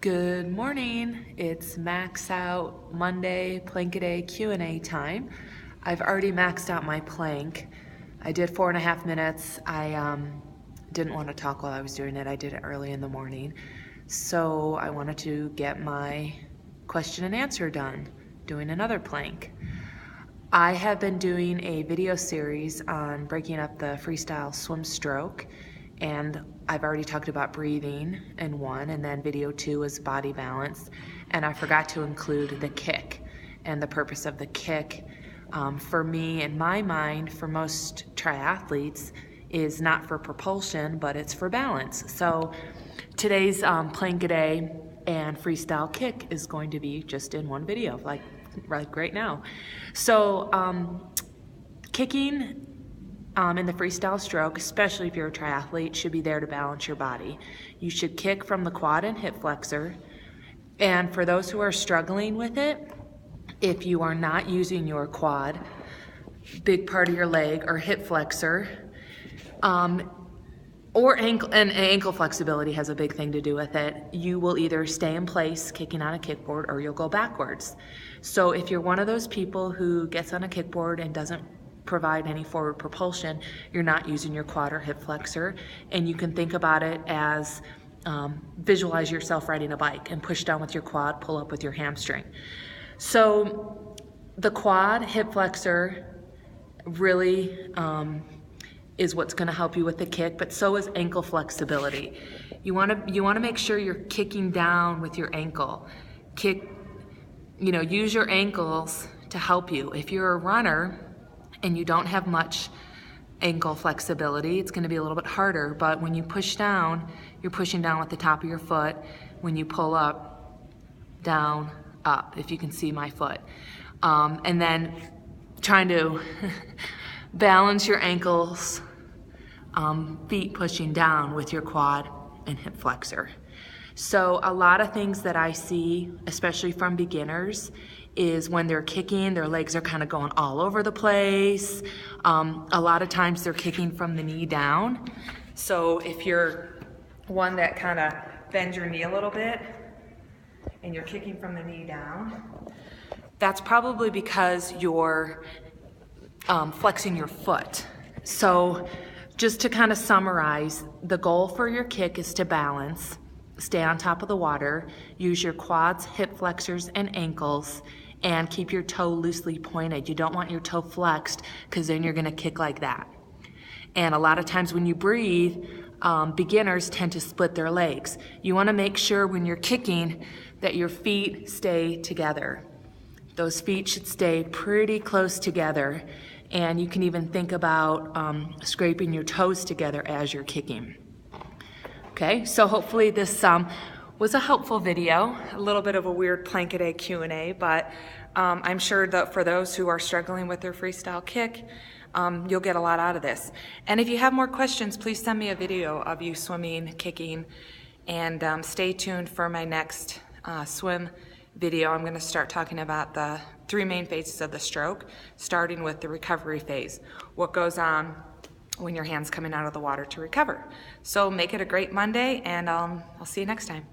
Good morning. It's max out Monday plank-a-day Q&A time. I've already maxed out my plank. I did 4.5 minutes. I didn't want to talk while I was doing it. I did it early in the morning. So I wanted to get my question and answer done, doing another plank. I have been doing a video series on breaking up the freestyle swim stroke, and I've already talked about breathing in one, and then video 2 is body balance, and I forgot to include the kick. And the purpose of the kick, for me, in my mind, for most triathletes, is not for propulsion, but it's for balance. So today's plank-a-day and freestyle kick is going to be just in one video, like right now. So kicking in the freestyle stroke, especially if you're a triathlete, should be there to balance your body. You should kick from the quad and hip flexor. And for those who are struggling with it, if you are not using your quad, big part of your leg, or hip flexor, or ankle flexibility has a big thing to do with it, you will either stay in place kicking on a kickboard or you'll go backwards. So if you're one of those people who gets on a kickboard and doesn't provide any forward propulsion, you're not using your quad or hip flexor, and you can think about it as visualize yourself riding a bike and push down with your quad, pull up with your hamstring. So the quad, hip flexor really is what's going to help you with the kick, but so is ankle flexibility. You want to make sure you're kicking down with your ankle. Use your ankles to help you. If you're a runner and you don't have much ankle flexibility, it's going to be a little bit harder, but when you push down, you're pushing down with the top of your foot. When you pull up, down, up, if you can see my foot. And then trying to balance your ankles, feet pushing down with your quad and hip flexor. So a lot of things that I see, especially from beginners, is when they're kicking, their legs are kind of going all over the place. A lot of times they're kicking from the knee down. So if you're one that kind of bends your knee a little bit and you're kicking from the knee down, that's probably because you're flexing your foot. So just to kind of summarize, the goal for your kick is to balance, stay on top of the water, use your quads, hip flexors, and ankles, and keep your toe loosely pointed. You don't want your toe flexed, because then you're going to kick like that. And a lot of times when you breathe, beginners tend to split their legs. You want to make sure when you're kicking that your feet stay together. Those feet should stay pretty close together, and you can even think about scraping your toes together as you're kicking. Okay, so hopefully this was a helpful video, a little bit of a weird plank-a-day Q&A, but I'm sure that for those who are struggling with their freestyle kick, you'll get a lot out of this. And if you have more questions, please send me a video of you swimming, kicking, and stay tuned for my next swim video. I'm going to start talking about the 3 main phases of the stroke, starting with the recovery phase, what goes on when your hand's coming out of the water to recover. So make it a great Monday, and I'll see you next time.